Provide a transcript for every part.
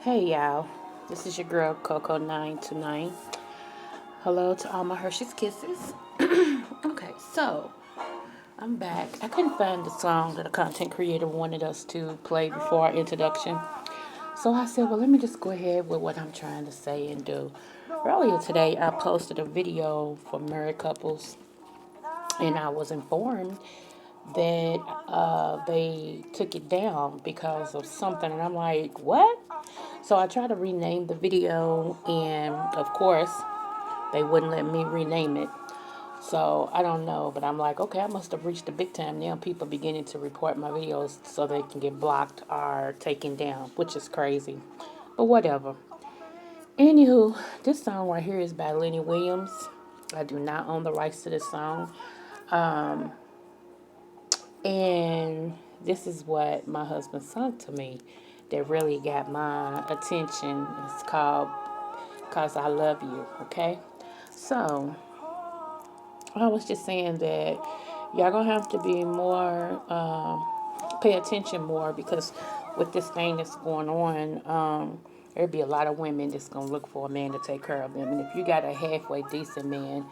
Hey y'all, this is your girl Coco929. Hello to all my Hershey's Kisses. Okay, so I'm back. I couldn't find the song that a content creator wanted us to play before our introduction. So I said, well, let me just go ahead with what I'm trying to say and do. Earlier today, I posted a video for married couples, and I was informed that they took it down because of something. And I'm like, what? So I tried to rename the video, and of course, they wouldn't let me rename it. So I don't know, but I'm like, okay, I must have reached the big time now. People beginning to report my videos so they can get blocked or taken down, which is crazy. But whatever. Anywho, this song right here is by Lenny Williams. I do not own the rights to this song. Um, and this is what my husband sung to me that really got my attention. It's called "Cause I Love You," okay? So, I was just saying that y'all gonna have to be more, pay attention more because with this thing that's going on, there'll be a lot of women that's gonna look for a man to take care of them. And if you got a halfway decent man,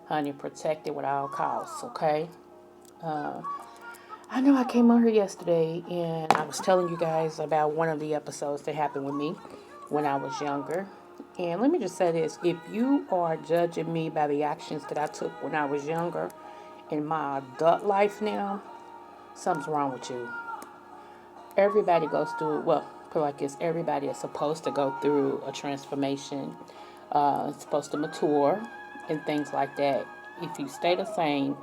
honey, protect it with all costs, okay? I know I came on here yesterday and I was telling you guys about one of the episodes that happened with me when I was younger. And let me just say this, if you are judging me by the actions that I took when I was younger in my adult life now, something's wrong with you. Everybody goes through, well, put it like this, everybody is supposed to go through a transformation, supposed to mature and things like that. If you stay the same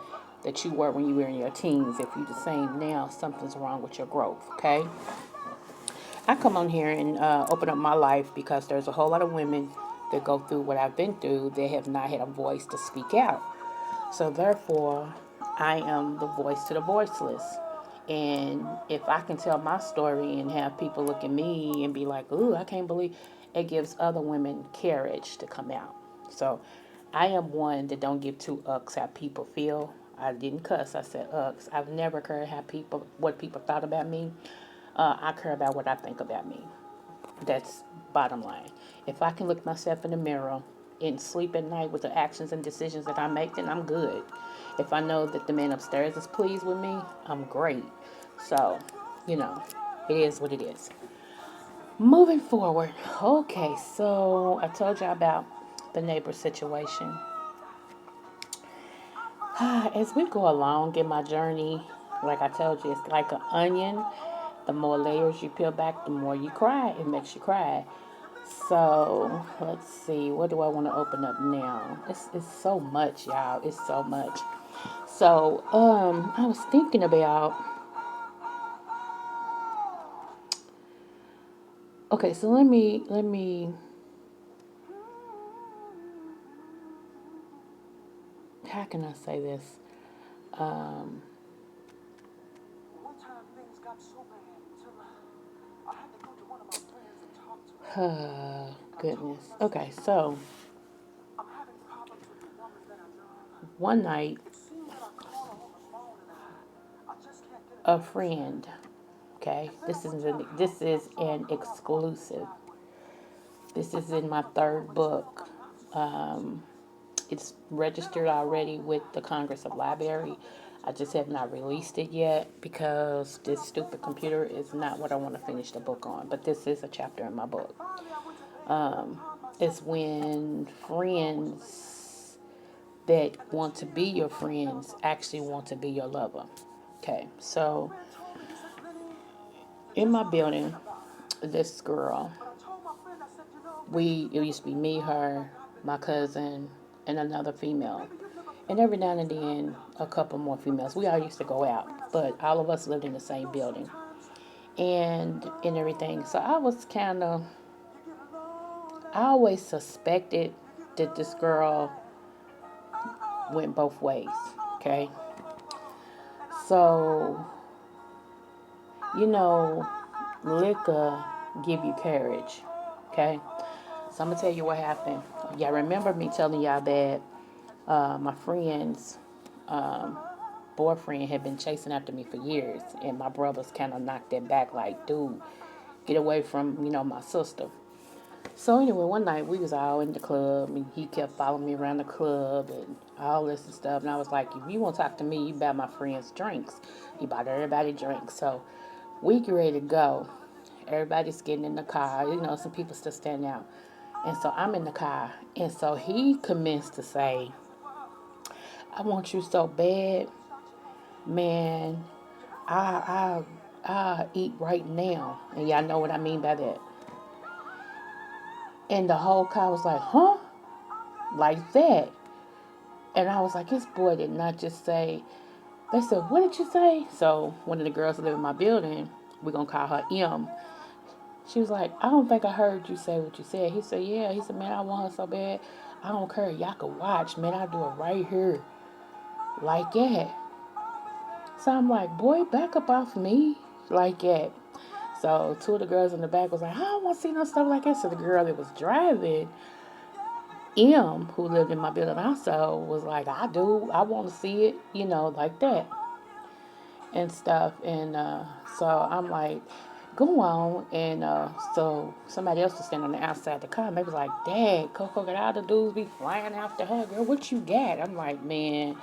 that you were when you were in your teens, if you're the same now, something's wrong with your growth, okay? I come on here and open up my life because there's a whole lot of women that go through what I've been through. They have not had a voice to speak out. So therefore, I am the voice to the voiceless. And if I can tell my story and have people look at me and be like, ooh, I can't believe, it gives other women courage to come out. So I am one that don't give two ucks how people feel. I didn't cuss. I said ucks. I've never cared what people thought about me. I care about what I think about me. That's bottom line. If I can look myself in the mirror and sleep at night with the actions and decisions that I make, then I'm good. If I know that the man upstairs is pleased with me, I'm great. So, it is what it is. Moving forward. Okay, so I told you about the neighbor situation. As we go along in my journey, like I told you, it's like an onion. The more layers you peel back, the more you cry. It makes you cry. So let's see. What do I want to open up now? It's so much, y'all. It's so much. So I was thinking about. Okay, so let me. How can I say this? Um, Goodness. Okay, so one night, a friend. Okay, this is an exclusive. This is in my third book. Um, it's registered already with the Congress of Library. I just have not released it yet because this stupid computer is not what I want to finish the book on. But this is a chapter in my book. Um, it's when friends that want to be your friends actually want to be your lover. Okay, so in my building, this girl, it used to be me, her, my cousin, and another female. And every now and then, a couple more females. We all used to go out, but all of us lived in the same building and everything. So I always suspected that this girl went both ways. Okay, so you know, liquor give you courage. Okay, so I'm gonna tell you what happened. Y'all remember me telling y'all that my friend's boyfriend had been chasing after me for years, and my brothers kind of knocked that back, like, dude, get away from my sister. So anyway, one night we was all in the club, and he kept following me around the club and all this and stuff. And I was like, if you want to talk to me, you buy my friends drinks. He bought everybody drinks. So we get ready to go. Everybody's getting in the car. You know, some people still standing out. And so I'm in the car. And so he commenced to say, I want you so bad, man. I eat right now. And y'all know what I mean by that. And the whole car was like, huh? Like that. And I was like, this boy did not just say, they said, what did you say? So one of the girls that live in my building, we're going to call her M. She was like, I don't think I heard you say what you said. He said, yeah. He said, man, I want her so bad. I don't care. Y'all can watch. Man, I do it right here. Like that. So I'm like, boy, back up off me. Like that. So two of the girls in the back was like, I don't want to see no stuff like that. So the girl that was driving, M, who lived in my building also, was like, I do. I want to see it, you know, like that and stuff. And so I'm like, go on. And so somebody else was standing on the outside of the car. And they was like, Dad, Coco got all the dudes be flying after her. Girl, what you got? I'm like, man,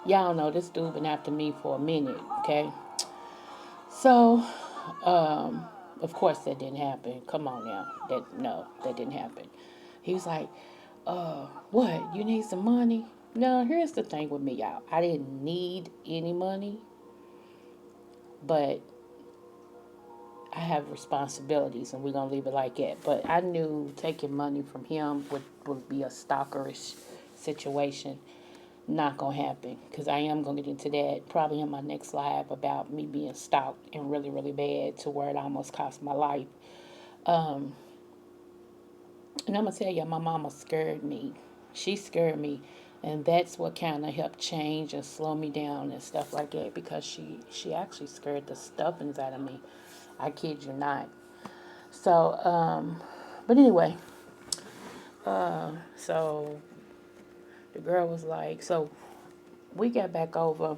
y'all know this dude been after me for a minute, okay? So, of course that didn't happen. Come on now. That didn't happen. He was like, what? You need some money? No, here's the thing with me, y'all. I didn't need any money, but I have responsibilities, and we're going to leave it like that. But I knew taking money from him would be a stalkerish situation. Not going to happen, because I am going to get into that probably in my next live about me being stalked and really, really bad to where it almost cost my life. And I'm going to tell you, my mama scared me. She scared me. And that's what kind of helped change and slow me down and stuff like that, because she actually scared the stuffings out of me. I kid you not. So, but anyway, so the girl was like, so we got back over.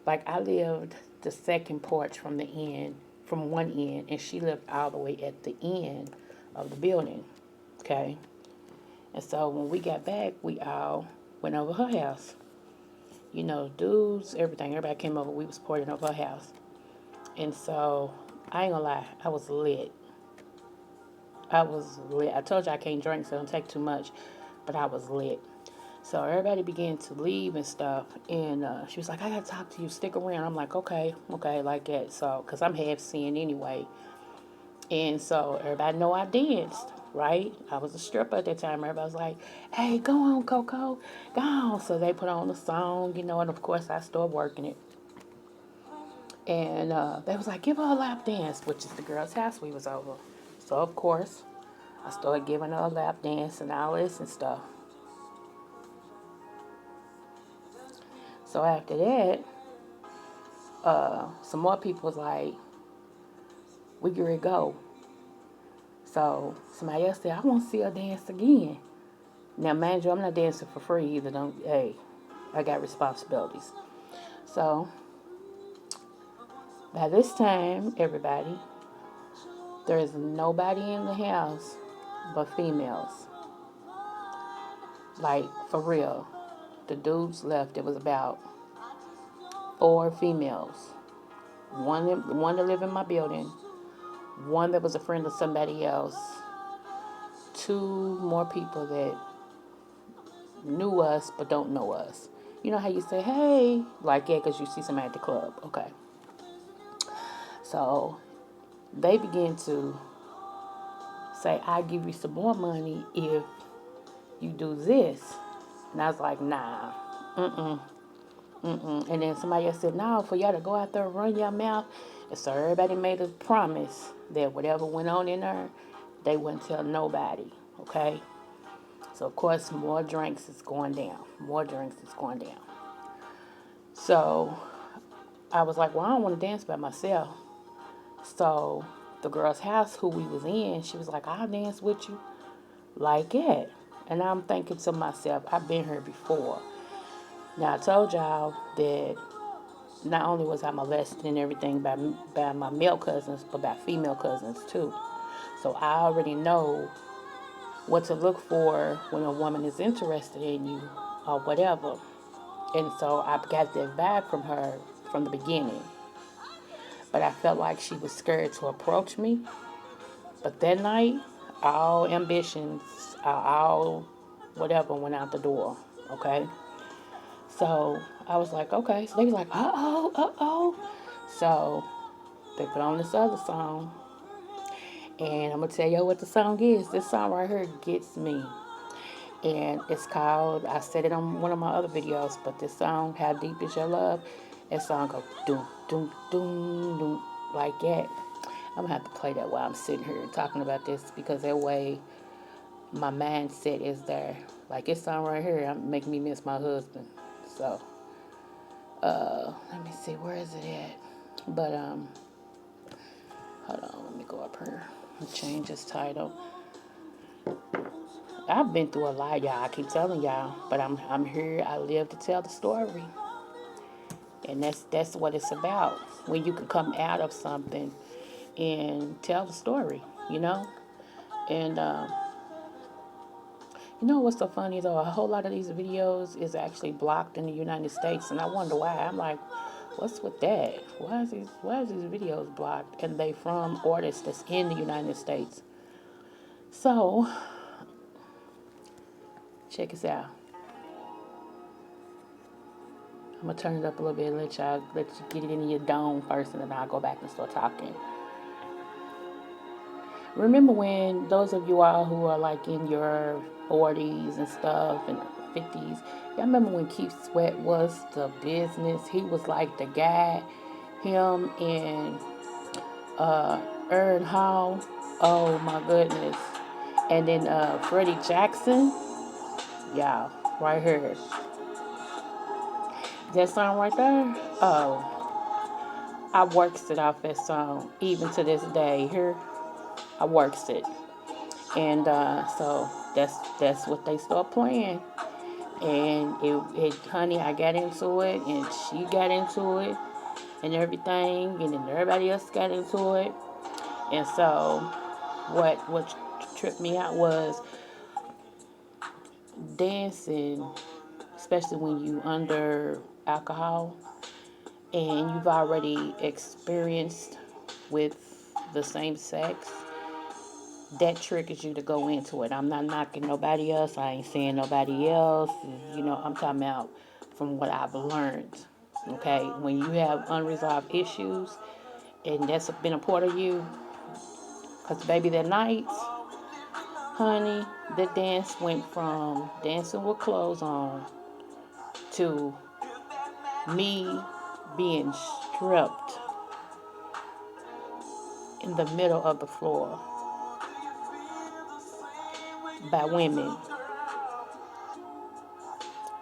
Like, I lived the second porch from the end, from one end, and she lived all the way at the end of the building. Okay. And so when we got back, we all went over her house. You know, dudes, everything. Everybody came over. We was pouring over her house. And so, I ain't gonna lie, I was lit. I was lit. I told you I can't drink, so don't take too much. But I was lit. So everybody began to leave and stuff. And she was like, I got to talk to you. Stick around. I'm like, okay, like that. So, because I'm half seeing anyway. And so everybody know I danced, right? I was a stripper at that time. Everybody was like, hey, go on, Coco. Go on. So they put on the song, you know, and of course I started working it. And they was like, give her a lap dance, which is the girl's house we was over. So, of course, I started giving her a lap dance and all this and stuff. So after that, some more people was like, we get ready to go. So somebody else said, I want to see her dance again. Now, mind you, I'm not dancing for free either. Hey, I got responsibilities. So by this time, everybody, there is nobody in the house but females. Like, for real. The dudes left. It was about 4 females. One that lived in my building. One that was a friend of somebody else. 2 more people that knew us but don't know us. You know how you say, hey, like, yeah, because you see somebody at the club. Okay. So they began to say, I'll give you some more money if you do this. And I was like, nah, And then somebody else said, no, for y'all to go out there and run your mouth. And so everybody made a promise that whatever went on in there, they wouldn't tell nobody, okay? So, of course, more drinks is going down. So I was like, well, I don't want to dance by myself. So the girl's house who we was in, she was like, I'll dance with you like that. And I'm thinking to myself, I've been here before. Now, I told y'all that not only was I molested and everything by my male cousins, but by female cousins too. So I already know what to look for when a woman is interested in you or whatever. And so I got that vibe from her from the beginning. But I felt like she was scared to approach me. But that night, all ambitions, all whatever went out the door. Okay? So I was like, okay. So they was like, uh-oh, uh-oh. So they put on this other song. And I'm going to tell you what the song is. This song right here gets me. And it's called, I said it on one of my other videos, but this song, How Deep Is Your Love? That song goes doom, doom, doom, doom, like that. I'm going to have to play that while I'm sitting here talking about this because that way my mindset is there. Like this song right here, making me miss my husband. So, let me see, where is it at? But, hold on, let me go up here and change this title. I've been through a lot, y'all. I keep telling y'all, but I'm here. I live to tell the story, and that's what it's about. When you can come out of something and tell the story, you know. And you know what's so funny though? A whole lot of these videos is actually blocked in the United States, and I wonder why. I'm like, what's with that? Why is these videos blocked? And they from artists that's in the United States. So check this out. I'm going to turn it up a little bit and let you get it in your dome first, and then I'll go back and start talking. Remember when those of you all who are like in your 40s and stuff and 50s, y'all remember when Keith Sweat was the business? He was like the guy, him and Ern Hall. Oh my goodness. And then Freddie Jackson. Yeah, right here. That song right there? Oh, I works it off that song even to this day. Here, I works it, and so that's what they start playing. And honey, I got into it, and she got into it, and everything, and then everybody else got into it. And so, what tripped me out was dancing, especially when you under alcohol and you've already experienced with the same sex, that triggers you to go into it. I'm not knocking nobody else. I ain't saying nobody else. You know, I'm talking about from what I've learned. Okay, when you have unresolved issues and that's been a part of you, because baby, that night, honey, the dance went from dancing with clothes on to me being stripped in the middle of the floor by women,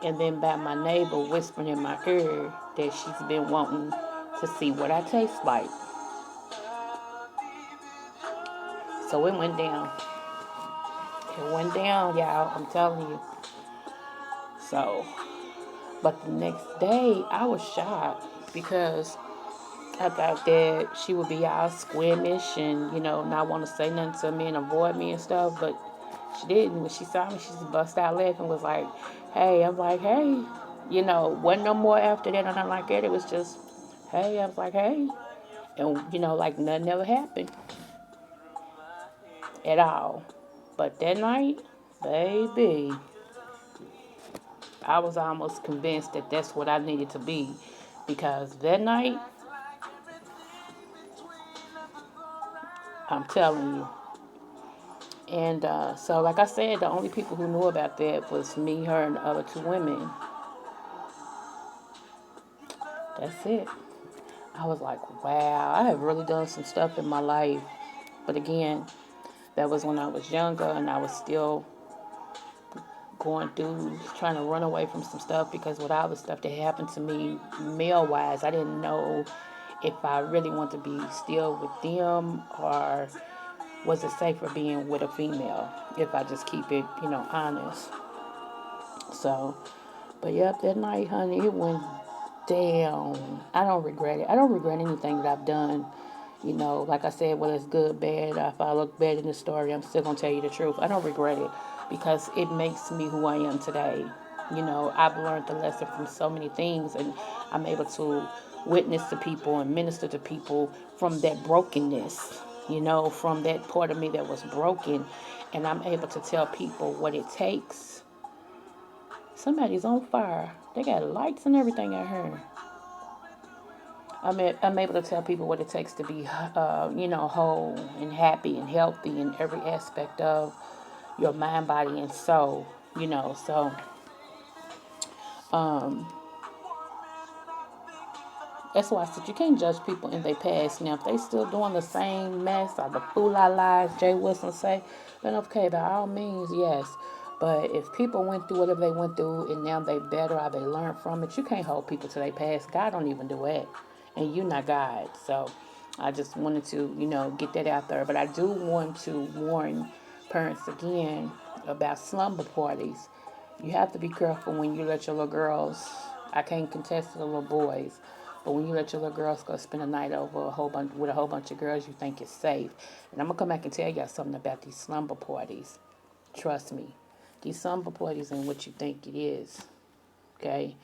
and then by my neighbor whispering in my ear that she's been wanting to see what I taste like. So it went down. It went down, y'all, I'm telling you. So, but the next day, I was shocked because I thought that she would be all squeamish and, you know, not want to say nothing to me and avoid me and stuff, but she didn't. When she saw me, she just bust out laughing, was like, hey. I'm like, hey. You know, wasn't no more after that or nothing like that. It was just, hey. I was like, hey. And, you know, like nothing ever happened at all. But that night, baby, I was almost convinced that that's what I needed to be. Because that night, I'm telling you. And so, like I said, the only people who knew about that was me, her, and the other two women. That's it. I was like, wow, I have really done some stuff in my life. But again, that was when I was younger and I was still going through, trying to run away from some stuff because with all the stuff that happened to me male-wise, I didn't know if I really want to be still with them or was it safer being with a female if I just keep it, you know, honest. So, but yep, that night, honey, it went down. I don't regret it. I don't regret anything that I've done, You know, like I said, whether it's good, bad, if I look bad in the story, I'm still going to tell you the truth. I don't regret it because it makes me who I am today. You know, I've learned the lesson from so many things, and I'm able to witness to people and minister to people from that brokenness, you know, from that part of me that was broken. And I'm able to tell people what it takes. Somebody's on fire. They got lights and everything out here. I'm able to tell people what it takes to be, you know, whole and happy and healthy in every aspect of your mind, body, and soul. You know, so um, that's why I said you can't judge people in their past. Now, if they still doing the same mess or the fool I lies, Jay Wilson say, then okay, by all means, yes. But if people went through whatever they went through and now they better or they learn from it, you can't hold people to their past. God don't even do that. And you're not God. So I just wanted to, you know, get that out there. But I do want to warn parents again about slumber parties. You have to be careful when you let your little girls, I can't contest to the little boys, but when you let your little girls go spend a night over with a whole bunch of girls, you think it's safe. And I'm gonna come back and tell y'all something about these slumber parties. Trust me, these slumber parties ain't what you think it is. Okay,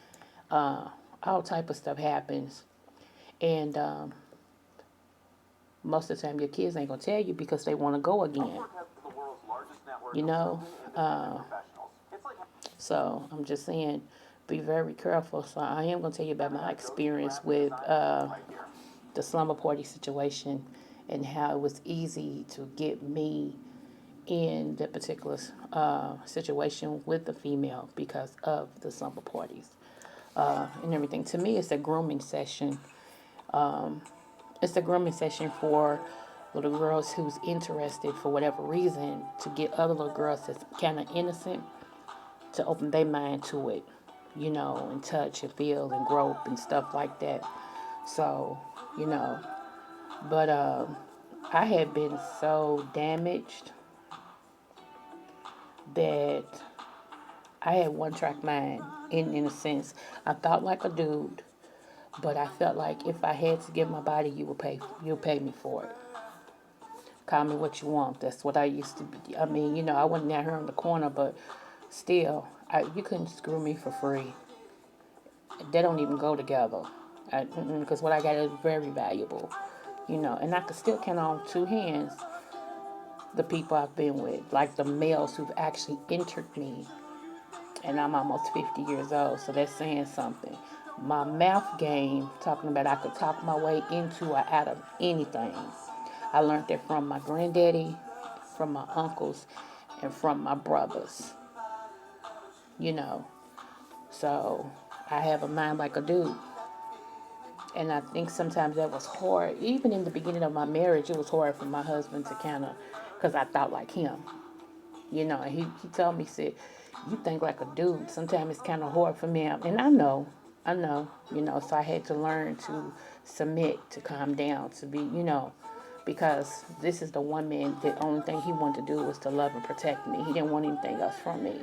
all type of stuff happens, and most of the time your kids ain't gonna tell you because they want to go again. You know, so I'm just saying, be very careful. So I am gonna tell you about my experience with the slumber party situation and how it was easy to get me in that particular situation with the female because of the slumber parties and everything. To me, it's a grooming session. It's a grooming session for little girls who's interested for whatever reason to get other little girls that's kind of innocent to open their mind to it, you know, and touch and feel and grope and stuff like that. So, you know, but I had been so damaged that I had one track mind in a sense. I thought like a dude, but I felt like if I had to give my body, you'll pay me for it. Call me what you want. That's what I used to be. I mean, you know, I wasn't out here on the corner, but still, you couldn't screw me for free. They don't even go together. Because what I got is very valuable, you know, and I could still count on two hands the people I've been with, like the males who've actually entered me, and I'm almost 50 years old, so that's saying something. My mouth game, talking about I could talk my way into or out of anything. I learned that from my granddaddy, from my uncles, and from my brothers, you know. So I have a mind like a dude. And I think sometimes that was hard. Even in the beginning of my marriage, it was hard for my husband to kind of, because I thought like him. You know, and he told me, he said, you think like a dude. Sometimes it's kind of hard for me. And I know, you know, so I had to learn to submit, to calm down, to be, you know, because this is the one man, the only thing he wanted to do was to love and protect me. He didn't want anything else from me.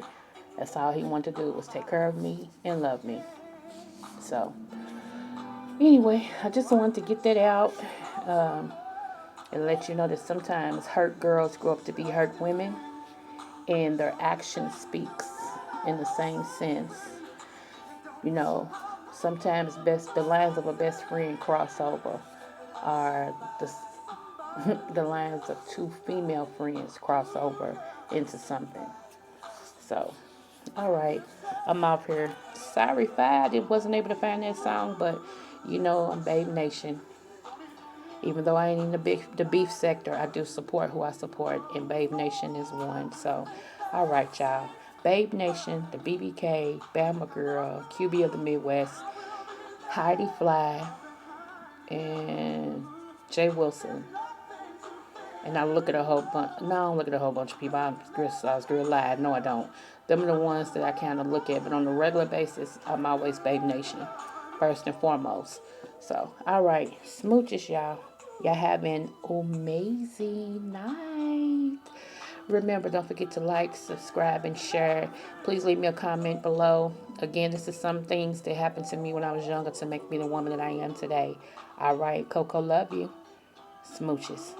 That's all he wanted to do was take care of me and love me. So, anyway, I just wanted to get that out and let you know that sometimes hurt girls grow up to be hurt women, and their action speaks in the same sense. You know, sometimes the lines of a best friend crossover are the lines of two female friends crossover into something. So, all right, I'm off here. Sorry if I wasn't able to find that song, but you know I'm Babe Nation. Even though I ain't in the beef sector, I do support who I support, and Babe Nation is one. So, all right, y'all. Babe Nation, the BBK, Bama Girl, QB of the Midwest, Heidi Fly, and Jay Wilson. And I look at a whole bunch. No, I don't look at a whole bunch of people. I was real live. No, I don't. Them are the ones that I kind of look at. But on a regular basis, I'm always Babe Nation, first and foremost. So, all right. Smooches, y'all. Y'all have an amazing night. Remember, don't forget to like, subscribe, and share. Please leave me a comment below. Again, this is some things that happened to me when I was younger to make me the woman that I am today. All right. Coco, love you. Smooches.